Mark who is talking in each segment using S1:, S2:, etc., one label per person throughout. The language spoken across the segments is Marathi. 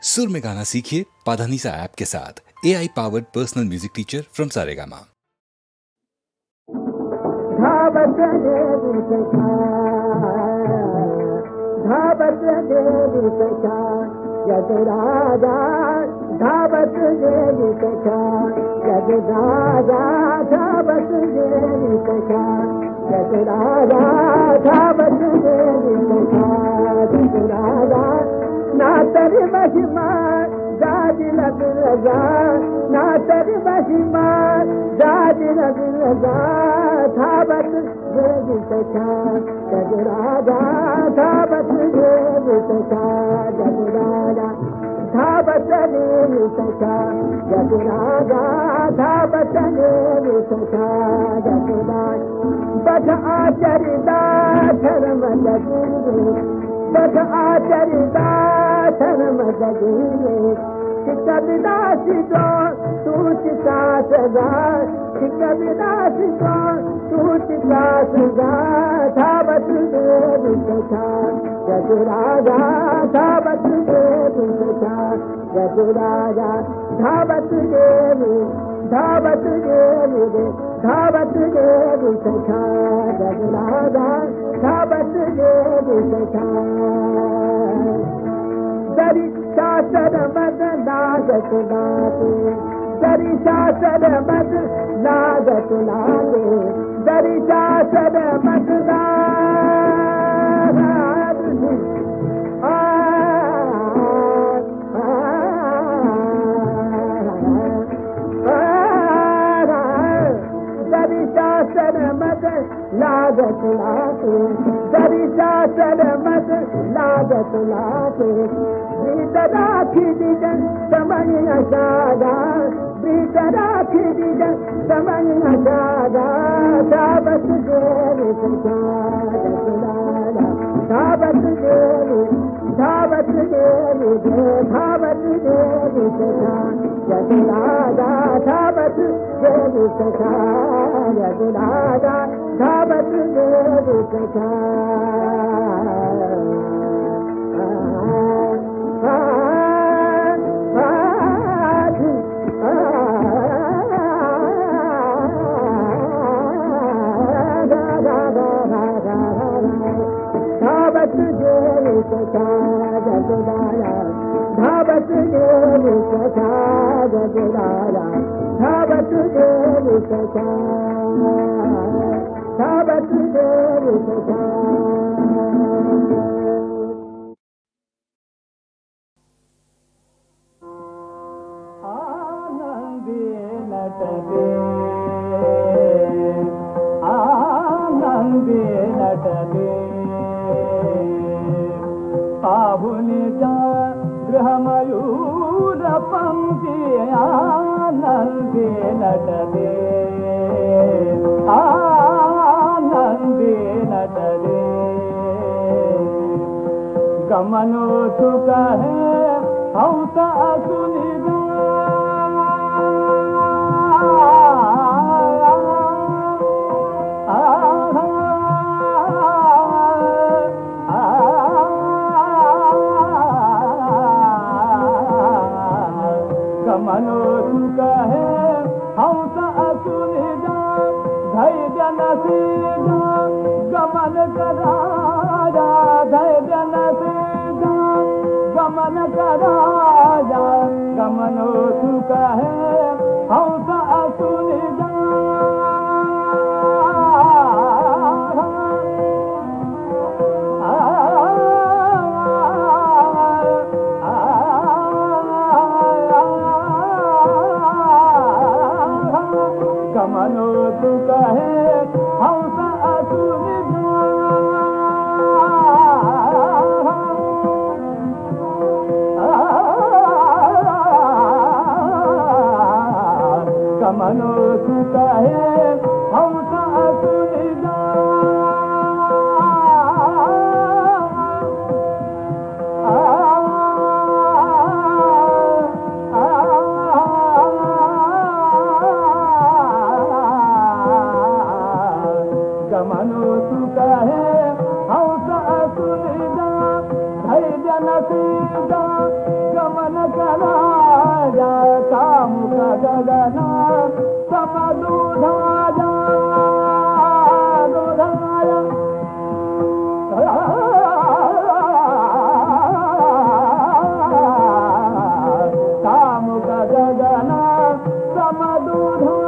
S1: सुर में गाना सीखिए पाधानीसा ऐप के साथ। AI powered personal music teacher from Saregama.
S2: धावत देवी सखा, धावत देवी सखा, जग राजा धावत देवी सखा, जग राजा धावत देवी सखा, जग राजा धावत देवी सखा, जग राजा नातर महिमा जाति लग लगा, नातर महिमा जाति लग लगा, धावत देवी सखा, जग राजा धावत देवी सखा, जग राजा धावत देवी सखा, जग राजा धावत देवी सखा, जग राजा बध आचरिता धर्म जगीरे, बध आचरिता धर्म जगीरे, कविदासी को तू चिता सदा, कविदासी को तू चिता सदा, धावत देवी सखा, जग राजा धावत देवी सखा, जग राजा धावत देवी, धावत देवी, धावत देवी सखा, जग राजा धावत देवी सखा। दरी शासन मद लागत लागे, दरी शासन मद लागत लागे, दरी शासन मद दरी शासन मद लागत लागे, दरी शासन मद लागत लागे, राखी दिजन समय सादा, राखी दिजन समय सादा, धावत देवी सखा, जग राजा धावत देवी, धावत देवी, धावत देवी सखा, जग राजा धावत देवी सखा, जग राजा धावत देवी सखा। धावत देवी सखा, जग राजा धावत देवी सखा, जग राजा धावत देवी सखा, धावत देवी सखा। आनंदी नटते पाहुनि गृहमयूर पंक्ति, आनंदी नटते, आनंदी नटते, गमनो सुख है हंस असुनि मनो सुख है हंस असुनि धैर्य नसीदा, गमन कराजा धैर्य नसीदा, गमन कराजा, गमनो सुख है हंस असुनि गमनो सुख है हंस असुनि गमनो सुख है हंस असुनि गमनो सुख है हंस असुनि धैर्य नसीदा, गमन दुधाया कामुक गगना समदुधाया दुधाया कामुक गगना समदुधाया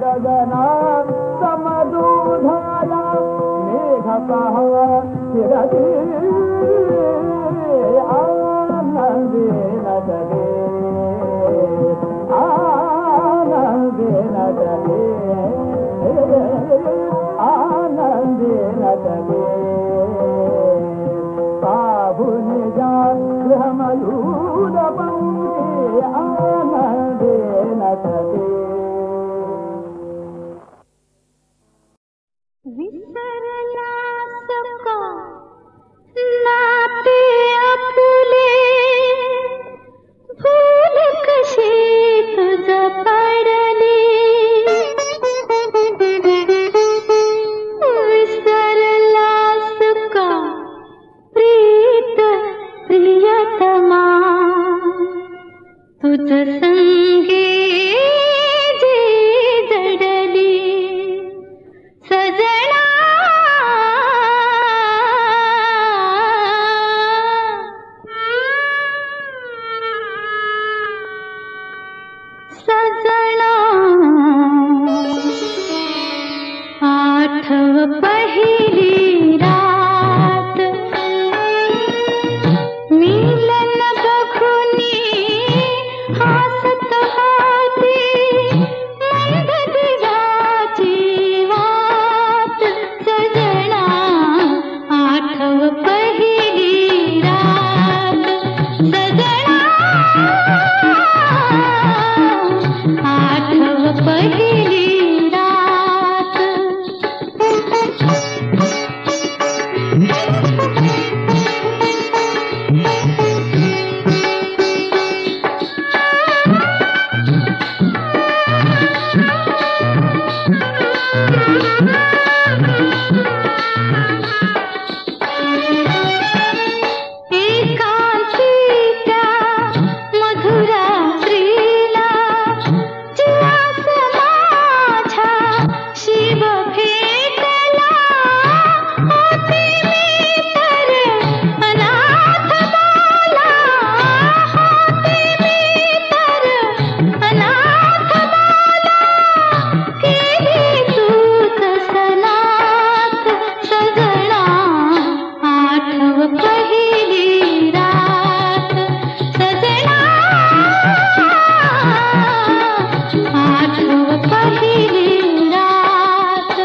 S2: गगना समदुधाया मेघ चिरति आनंदेन जगे आनंदेन जगे आनंदेन जगे पाभुनि गृहमयूर पंगे आनंदेन जगे
S3: विसरला सका नाते आपुले भूल कशी तुझ पडली विसरला सका प्रीत प्रियतमा तुझ संगे जे जडली सजना सजना आठव पहिली रात मिलन बघुनी हासत होती मंद दिव्याची वात सजना आठव पहिली रात सजना आठव पहिली रात एकांतीच्या मधुरा स्त्रीला जियास माझ्या शिव भेटला होते मी तर अनाथ बाला होते मी तर अनाथ बाला केली तूच सनात सजना आठव पहिली रात सजना आठव पहिली रात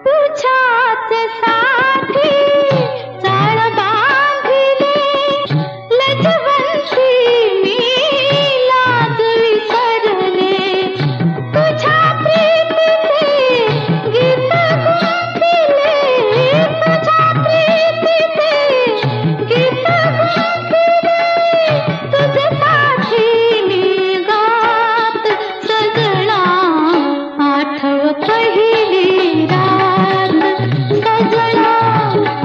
S3: तुझ्याच साठी चाळ बांधिली लजवंती मी लाज विसरले तुझ्या प्रीतीचे गीत गुंफिले तुझ्या प्रीतीचे गीत गुंफिले तुझ्यासाठी मी गात सजना आठव पहिली रात सजना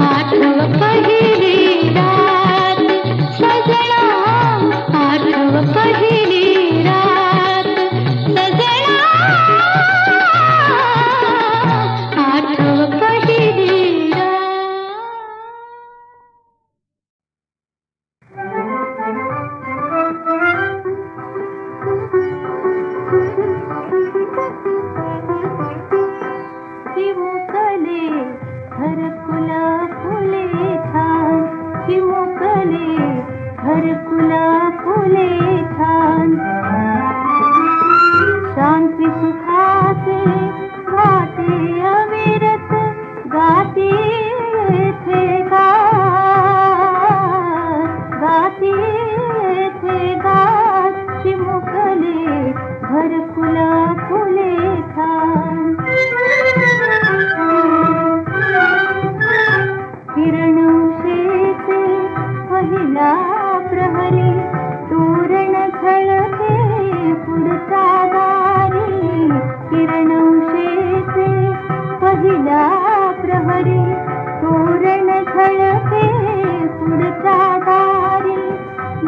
S3: आठव पहिली रात सजना आठव पहिली रात सजना आठव पहिली मोकले घरकुला फुले छान मोकले घरकुला फुले छान शांती सुखाचे गाते अविरत गाती येथे गात पहिला प्रहरी तोरण झळके पुढचा दारी किरण उशेचे पहिला प्रहरी तोरण झळके पुढचा दारी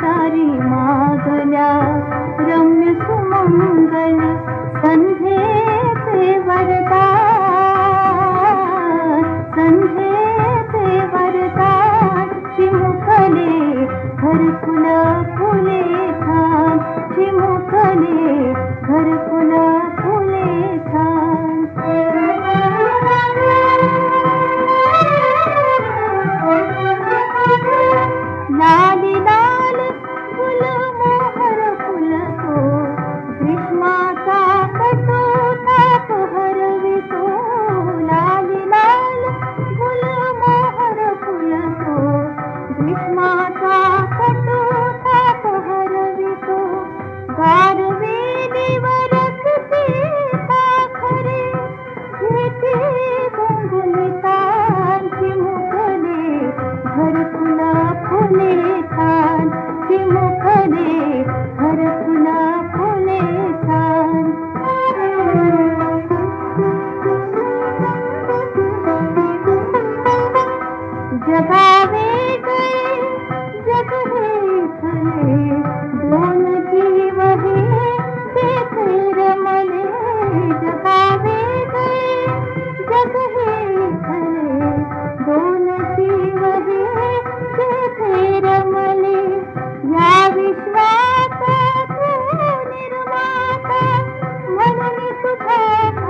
S3: दारी मागल्या रम्य सुमंगल संध्येचे वरदान संध्येचे वरदान चिमुकले घरकुल फुले छान चिमुकले घरकुल फुले छान लाली लाल फुल मोहर फुलतो ग्रीष्माचा कटोताप हरवितो लाली लाल फुल मोहर फुलतो ग्रीष्माचा कटोताप हरवितो गारवेलीवर किती साखरे घेते गुंगुलितान चिमुकले घरकुल फुले छान चिमुकले घरकुल फुले छान जगावे गए जग हे खरे दोन जीव हे देखे रमले जगावे गए जग हे खरे दोन जीव हे देखे रमले या विश्वाचा तू निर्माता म्हणून तुझा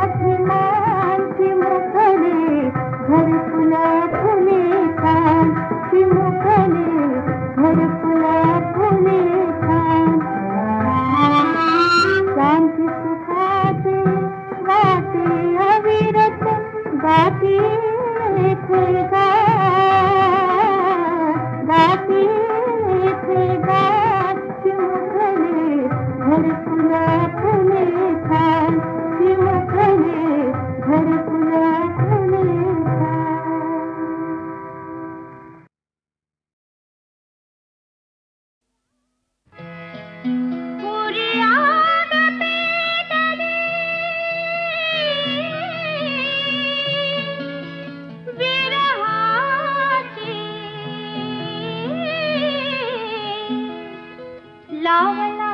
S3: अभिमान चिमुकले घरकुल फुले छान चिमुकले घरकुल फुले छान शांती सुखाचे गाते अविरत गाती थे गाती थे चिमुकले घरकुल फुले छान चिमुकले घरकुल फुले छान पुरी आग पेटली विरहाची लावला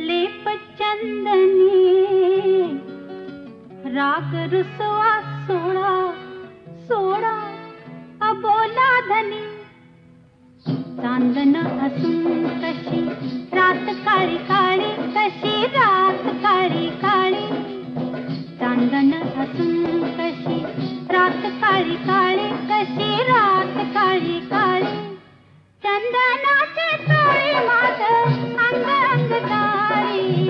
S3: लेप चंदनी राग रुसवा सोळा सोळा अबोला धनी चांदन असून कशी रात काळी काळी कशी रात काळी काळी चांदन असून कशी रात काळी काळी कशी रात काळी काळी चंदनाचे तोळे मात अंग अंग दारी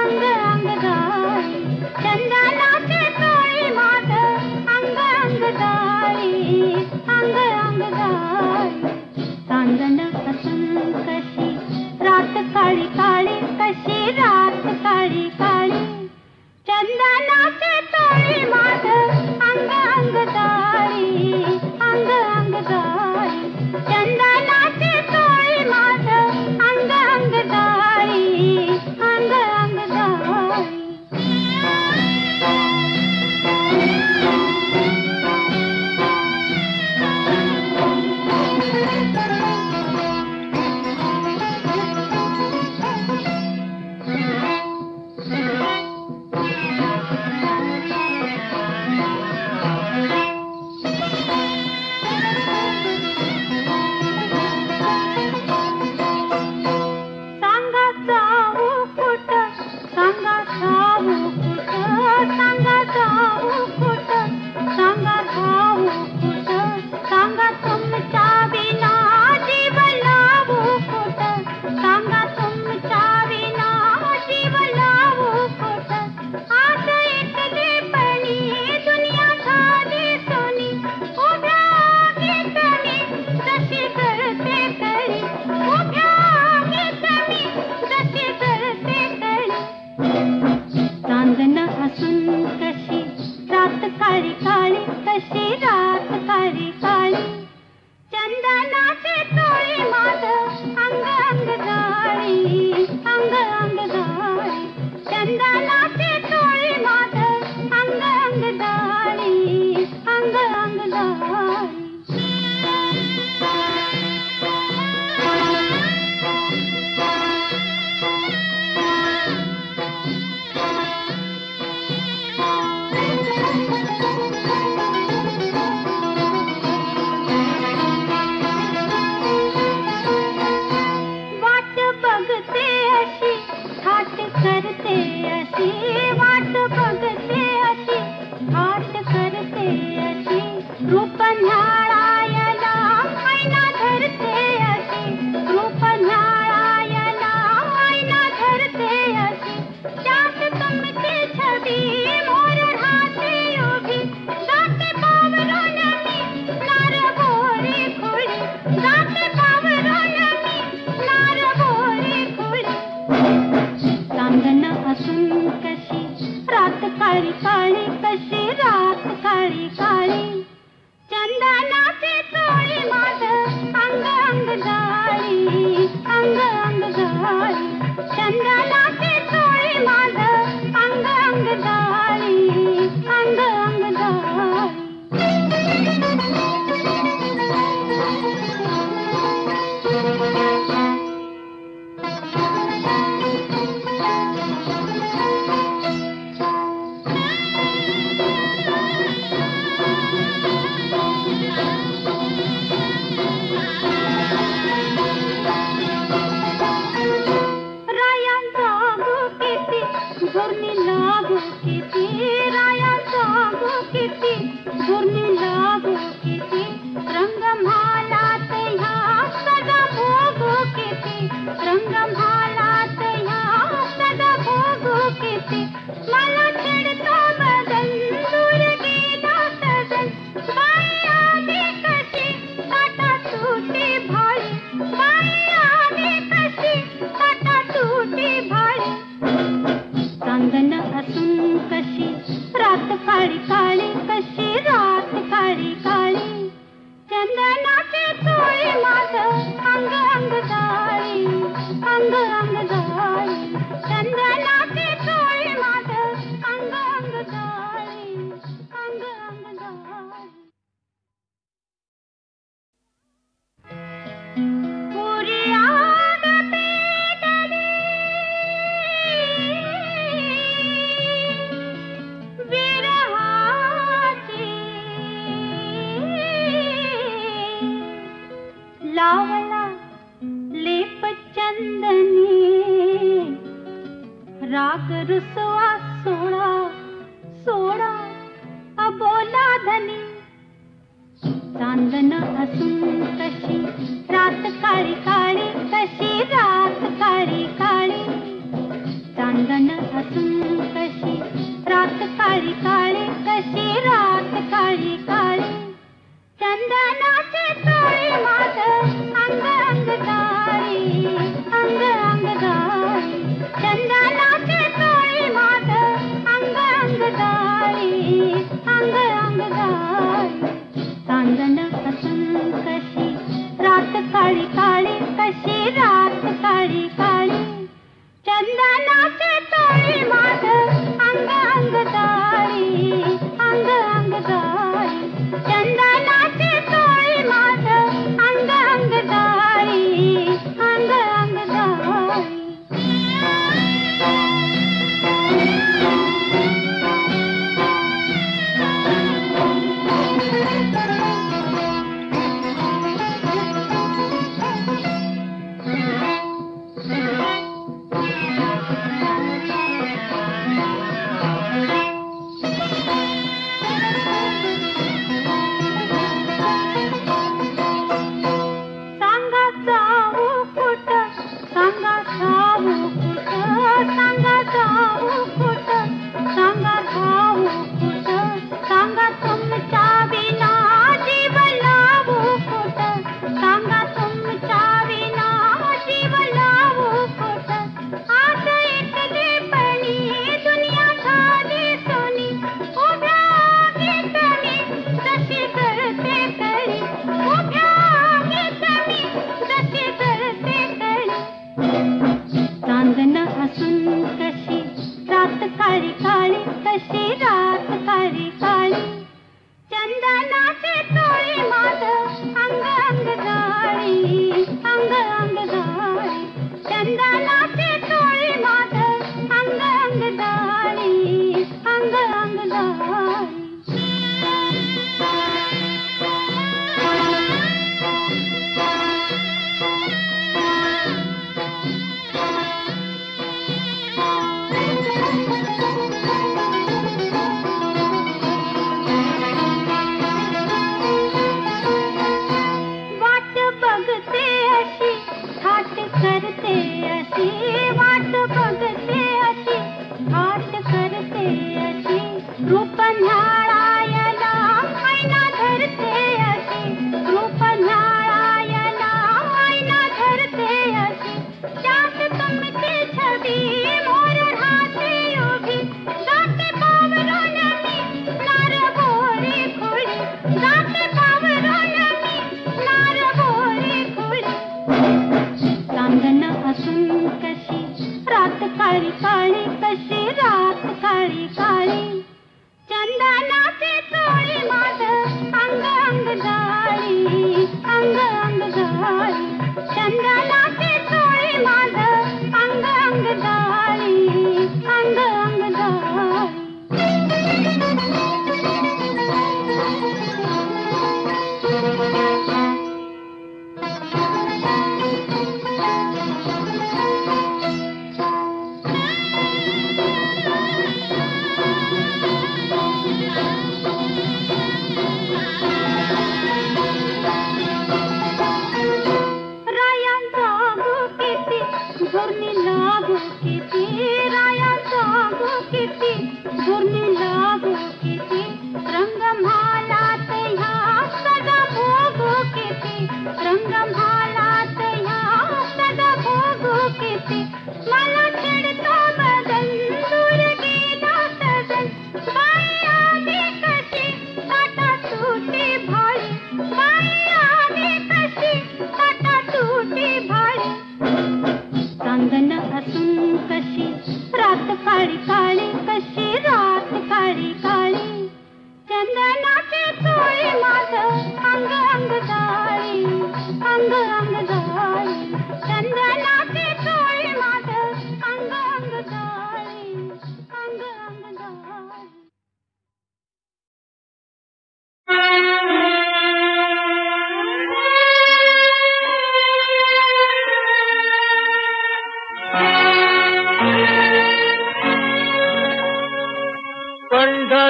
S3: अंग अंग दारी चंदनाचे तोळे मात अंग अंग दारी अंग अंग दारी चांदन असून कशी रात काळी काळी कशी रात काळी काळी चंदनाचे तोळे मात अंग अंग दारी अंग अंग दारी चंदनाचे तोळे मात अंग अंग दारी अंग अंग दारी लावला लेप चंदनी राग रुसवा सोळा सोळा अबोला धनी चांदन असून कशी रात काळी काळी कशी रात काळी काळी चांदन असून कशी रात काळी काळी कशी रात काळी काळी चंदनाचे तोळी माझ अंग अंग गाई अंग अंग गाई चंदनाचे तोळी माझ अंग अंग गाई अंग अंग गाई चांदन असून कशी रात काळी काळी कशी रात काळी काळी चंदनाचे तोळी माझ अंग अंग गाई अंग अंग गाई चंदनाचे तोळी माझ अंग अंग गाई अंग अंग गाई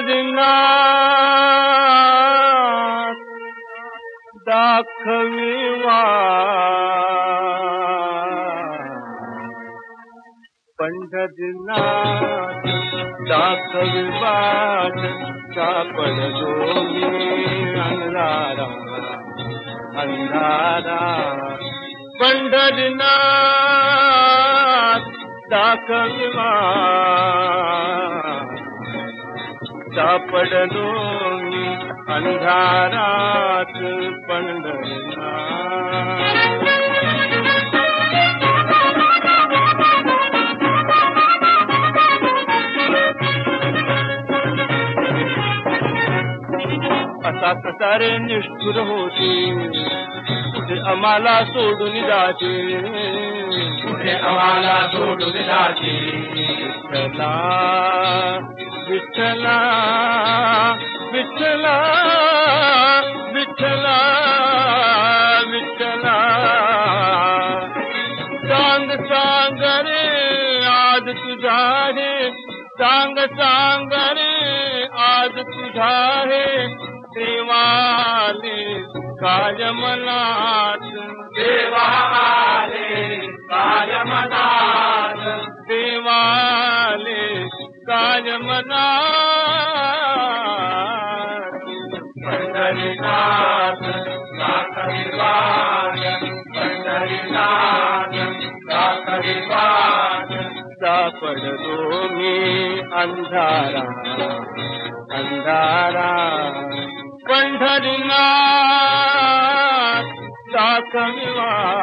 S4: पंढरीनाथ दाखविवा पंढरीनाथ दाखविवाट सापडलो मी अंधारा अंधारा पंढरीनाथ दाखविवाट सापडलो मी अंधारात पंढरीनाथ असा कसारे निष्ठुर होते कुठे आम्हाला सोडून जाते कुठे आम्हाला सोडून जाते विठ्ठला विठ्ठला विठ्ठला विठ्ठला सांग सांग रे आज तुझा रे सांग सांग रे आज तुझा रे देवाले काय मनात देवाले काय मनात देवाले काय मनात पंढरीनाथ दाखविवाट पंढरीनाथ दाखविवाट सापडलो मी अंधारा अंधारा पंढरीनाथ दाखविवाट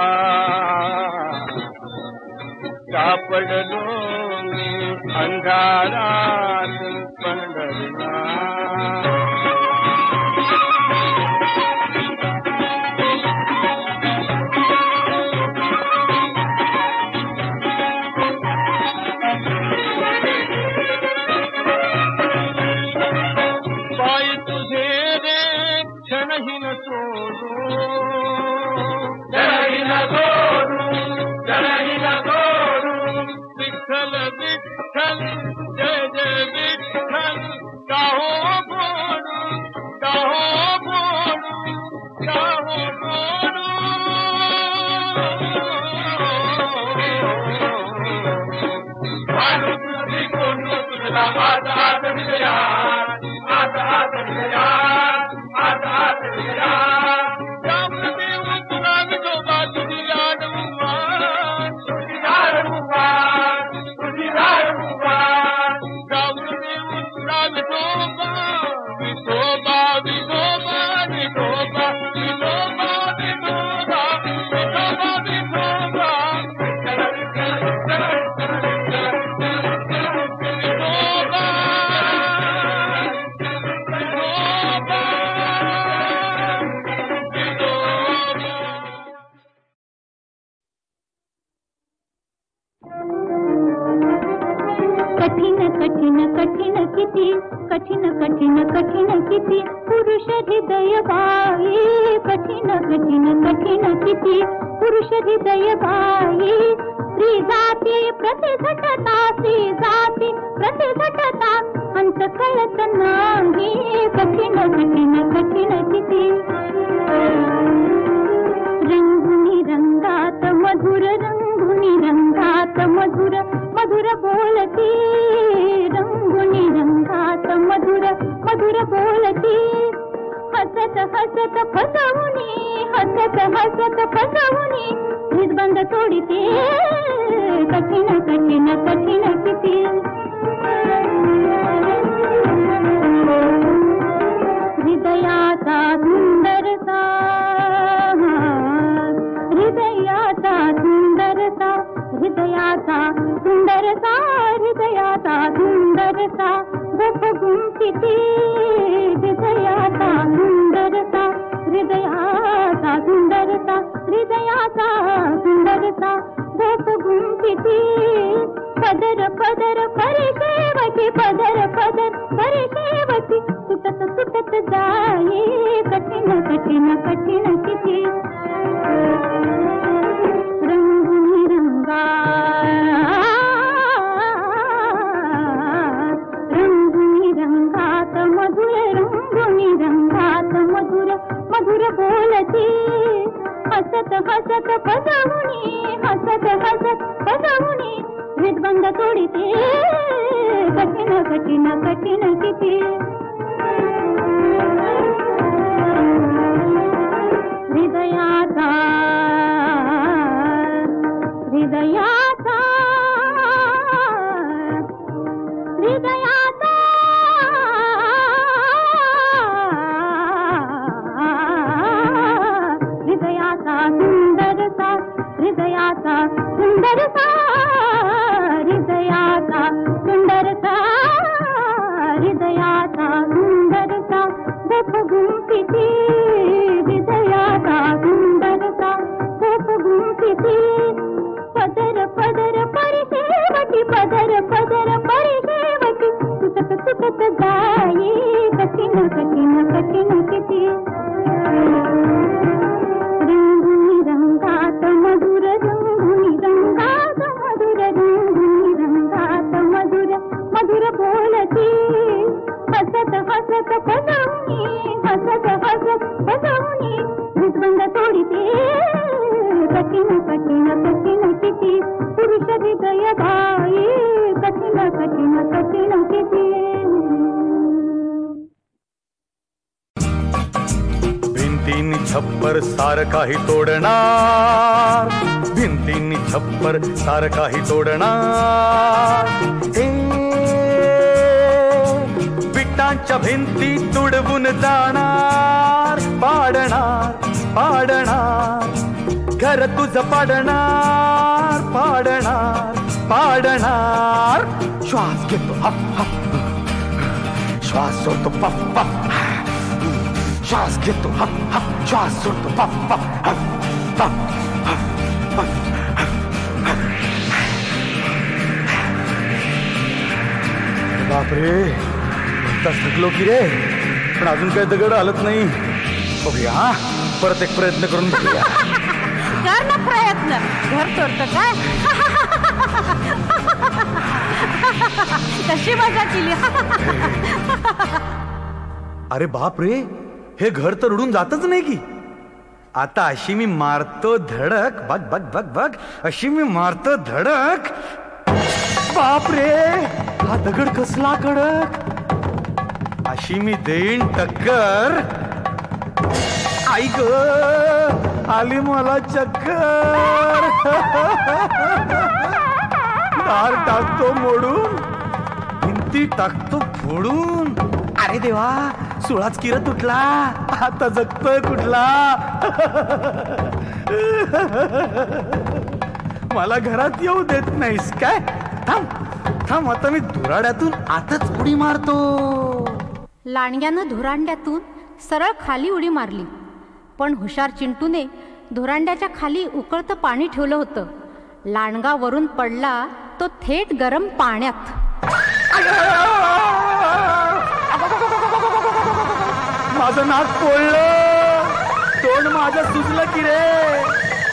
S4: सापडलो मी अंधारात पंढरीनाथ विठ्ठल विठ्ठल जय जय विठ्ठल गाहो बोलू गाहो बोलू गाहो बोलू भानु तुझी कोण तुझला आता आता विजया आता आता विजया आता आता विजया रामदेव तुला विठोबा तुझी लाड
S3: कठीण कठीण कठीण किती कठीण कठीण कठीण किती पुरुष हृदय बाई कठीण कठीण कठीण किती पुरुष हृदय बाई स्त्री जाती प्रतिघटता स्त्री जाती प्रतिघटता अंत कळत नाही कठीण कठीण कठीण किती रंगुनी रंगात मधुर रंगुनी रंगात मधुर मधुर बोलती रंगुनी रंगात मधुर मधुर बोलती हसत हसत फसवुनी हसत हसत फसवुनी हृदबंध तोडते कठीण कठीण कठीण किती हृदयाचा सुंदरता हृदयाचा सुंदरता हृदयाचा सुंदरता हृदयाचा सुंदरता गोप गुंफिती हृदयाचा सुंदरता हृदयाचा सुंदरता हृदयाचा सुंदरता गोप गुंफिती पदर पदर परिसेवती पदर पदर परिसेवती सुटत सुटत जाई कठीण कठीण कठीण किती रंगुनी रंगा रंगुनी रंगात हसत फसवणी हसत हसत फसवणी हृदबंध तोडिते कठीण कठीण कठीण किती हृदयाचा हृदयाचा हृदयाचा हृदयाचा सुंदरसा हृदयाचा सुंदरसा हृदयाचा सुंदरसा हृदयाचा सुंदरसा गोप गुंफिती हृदयाचा सुंदरसा गोप गुंफिती पदर पदर परिसेवटी पदर पदर परिसेवटी तुटत तुटत जाई कठीण कठीण कठीण किती रंगुनी रंगात मधुर रंगुनी रंगात मधुर रंगुनी रंगात मधुर मधुर बोलती हसत हसत फसवणी हसत हसत फसवणी हृदबंध तोडिते कठीण कठीण कठीण किती पुरुष हृदय भाई कठीण कठीण कठीण किती
S5: भिंतींनी छप्पर सार काही तोडणार भिंतींनी छप्पर सार काही तोडणार विटांच्या भिंती तुडवून जाणार पाडणार पाडणार घर तुझ पाडणार पाडणार पाडणार श्वास घेतो हप हप श्वास सोडतो पफ पफ श्वास घेतो हप हप श्वास सोडतो पफ पफ हप पफ पफ बापरे तास थकलो की रे पण अजून काही दगड हलत नाही बघूया परत एक प्रयत्न करून बघूया
S3: कर ना प्रयत्न घर तोडतं काय कशी मजा केली
S5: अरे बाप रे हे घर तर उडून जातच नाही की आता अशी मी मारतो धडक बघ बघ बघ बघ अशी मी मारतो धडक बाप रे हा दगड कसला कडक अशी मी देईन टक्कर आई ग आली मला चक्कर दार टाकतो मोडून भिंती टाकतो फोडून अरे देवा सुळाच किर तुटला आता जगतोय कुठला मला घरात येऊ देत नाहीस काय थांब थांब आता मी धुराड्यातून आताच उडी मारतो
S3: लांडग्यानं धुरांड्यातून सरळ खाली उडी मारली पण हुशार चिंटूने धुरांड्याच्या खाली उकळतं पाणी ठेवलं होतं लांडगा वरून पडला तो थेट गरम पाण्यात
S5: माझं नाक पोळलं तोंड माझं सुजलं की रे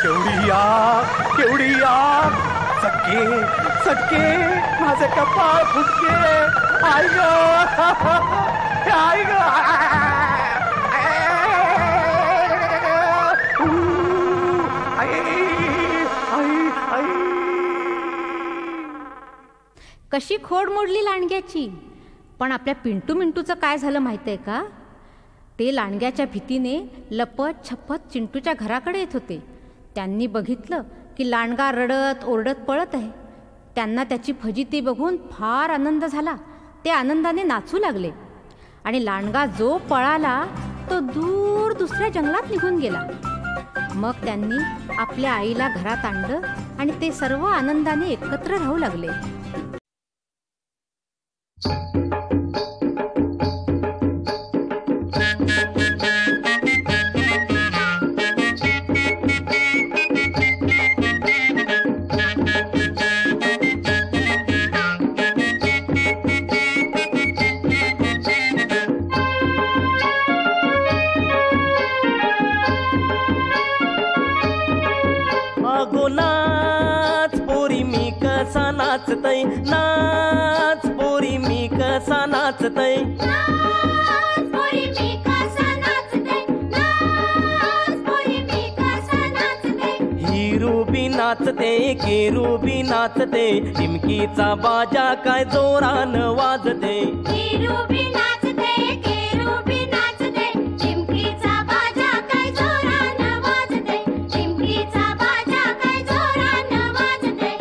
S5: केवढी आग चटके चटके माझे कपाळ फुटके आई ग
S3: कशी खोड मोडली लांडग्याची पण आपल्या पिंटू मिंटूचं काय झालं माहिती आहे का ते लांडग्याच्या भीतीने लपत छपत चिंटूच्या घराकडे येत होते त्यांनी बघितलं की लांडगा रडत ओरडत पळत आहे त्यांना त्याची फजिती बघून फार आनंद झाला ते आनंदाने नाचू लागले आणि लांडगा जो पळाला तो दूर दुसऱ्या जंगलात निघून गेला मग त्यांनी आपल्या आईला घरात आणलं आणि ते सर्व आनंदाने एकत्र राहू लागले
S6: नाचतय नाच पोरी मी कसा नाचतय
S3: नाच पोरी मी कसा नाचतय नाच पोरी मी कसा नाचतय
S6: केरुबी नाचते केरुबी नाचते चिमकीचा बाजा काय जोरान वाजते
S7: केरुबी नाचते केरुबी नाचते चिमकीचा बाजा काय जोरानं वाजते चिमकीचा बाजा काय जोरानं वाजते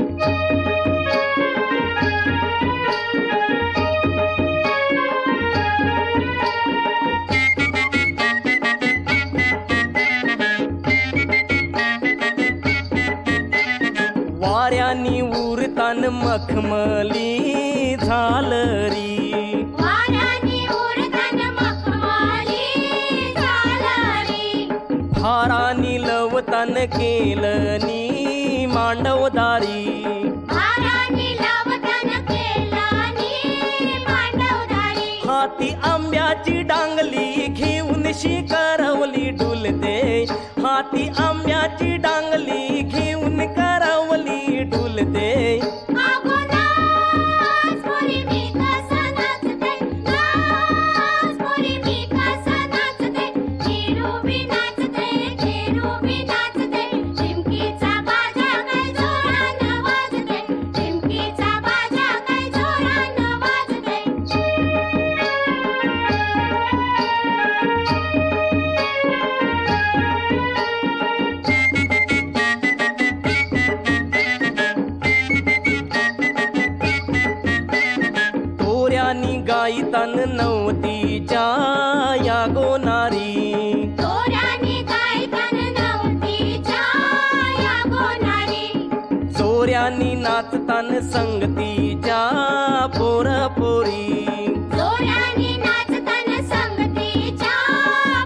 S6: वाऱ्यानी उरतान मखमली झालरी
S7: वाऱ्यानी उडतान मखमली झालरी
S6: भारानी लवतान केलनी मांडवदारी
S7: भारानी लावतान केलानी मांडवदारी
S6: हाती आंब्याची डांगली घेऊन शिकरवली डुलते हाती आंब्याची डांगली घेऊन करवली डुलते
S7: आगो नाच पोरी मी कसं नाचते नाच पोरी मी कसं नाचते केरुबी नाचते चिमकीचा बाजा काय जोरानं वाजते चिमकीचा बाजा काय जोरानं वाजते
S6: तोऱ्यानी गायतान नवतीच्या या गोनारी
S7: तोऱ्यानी गायतान नवतीच्या या गोनारी
S6: चोऱ्यानी नाचतान संगतीच्या पोरपोरी
S7: जोऱ्यानी नाचतान संगतीच्या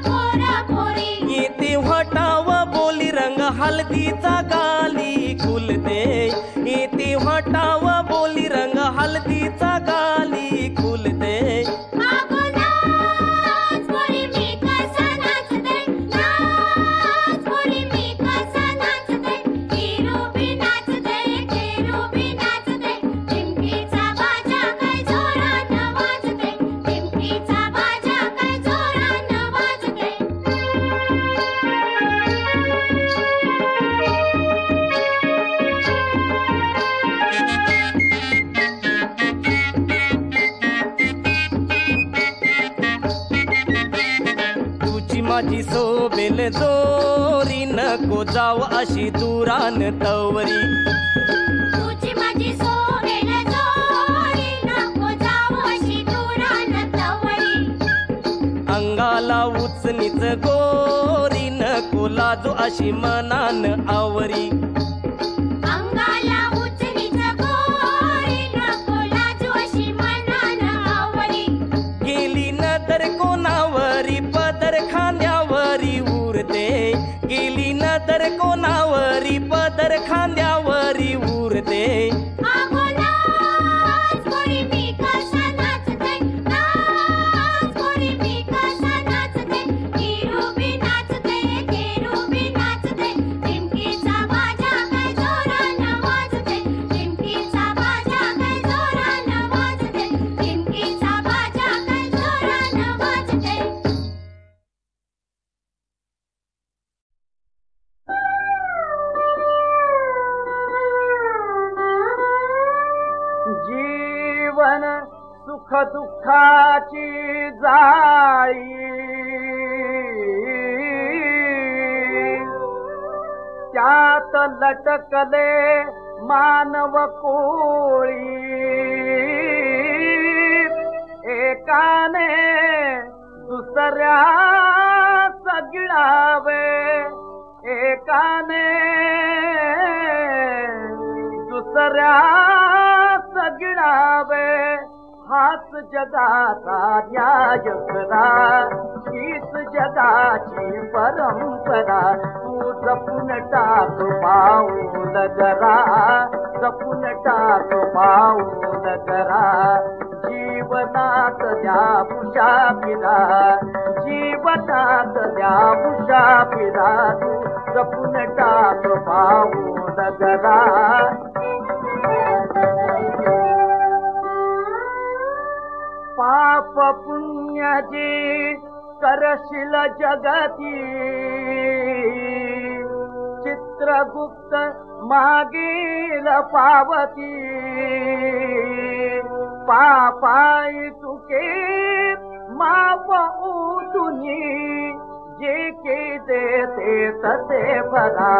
S7: पोरपोरी
S6: येते व्हटाव बोली रंग हलदीचा गाली खुलते येते व्हटाव बोली रंग हलदीचा गाली खुलते
S7: आगो नाच पोरी मी कसं नाचते नाच पोरी मी कसं नाचते केरुबी नाचते चिमकीचा बाजा काय जोरानं वाजते चिमकीचा बाजा काय जोरानं वाजते
S6: तुझी माझी सोबेल जोरी नको जाव अशी दुरान तवरी
S7: तुझी माझी सोबेल जोडी नको जाऊ अशी दुरान तवरी
S6: अंगाला उचनीच गोरी नको लाजू अशी मनान आवरी
S7: अंगाला उचनीच गोरी नको लाजू अशी मनान आवरी
S6: गेली नदर कोणावरी पदर खांद्यावरी उरते गेली नदर कोणावरी पदर खांद्यावरी उरते
S7: आगो नाच पोरी मी कसं नाचते नाच पोरी मी कसं नाचते केरुबी नाचते चिमकीचा बाजा काय जोरानं वाजते चिमकीचा बाजा काय जोरानं वाजते चिमकीचा बाजा काय जोरानं वाजते
S2: जीवन सुख दुःखाची जाळी त्यात लटकले मानव कोळी एकाने दुसऱ्या सगिळावे एकाने दुसऱ्या सगिळावे हाच जगाचा न्याय खरा हीच जगाची परंपरा तू जपून टाक पाऊल जरा जपून टाक पाऊल जरा जीवनात द्या मुसाफिरा जीवनात द्या मुसाफिरा तू जपून टाक पाऊल जरा पाप पुण्याची करशील जगती चित्त चित्रगुप्त मागील पावती पापाई तुके माप उतुनी जे के देते तसे भला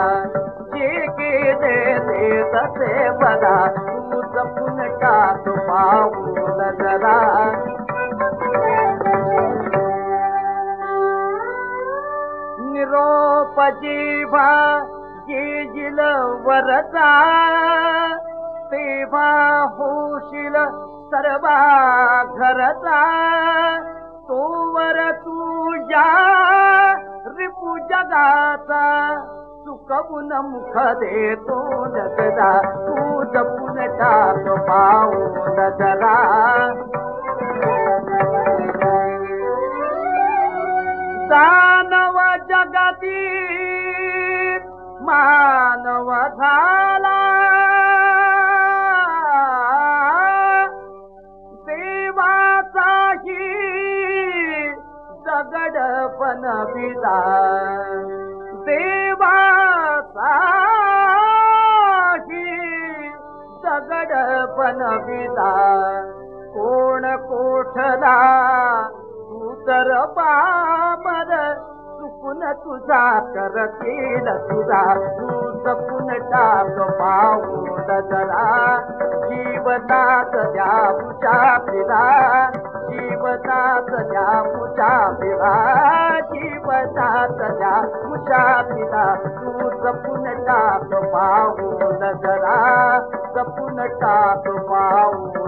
S2: जे के देते तसे भला तू जपून टाक पाऊल जरा निरोप जीवा येईल वरचा तेव्हा होशील सर्वा घरचा तोवर तुझ्या रिपू जगाचा चुकवून मुख देतो जगदा तू जपून टाक पाऊल जरा दानव जगती मानव झाला देवाचाही दगडपण विदा देवाचाही दगडपण विदा कोण कोठला तू तर पामर चुकून तुझा करतील तुझा तू जपून टाक पाऊल जरा जीवनात द्या मुसाफिरा जीवनात द्या मुसाफिरा जीवनात द्या मुसाफिरा तू जपून टाक पाऊल जरा जपून टाक पाऊल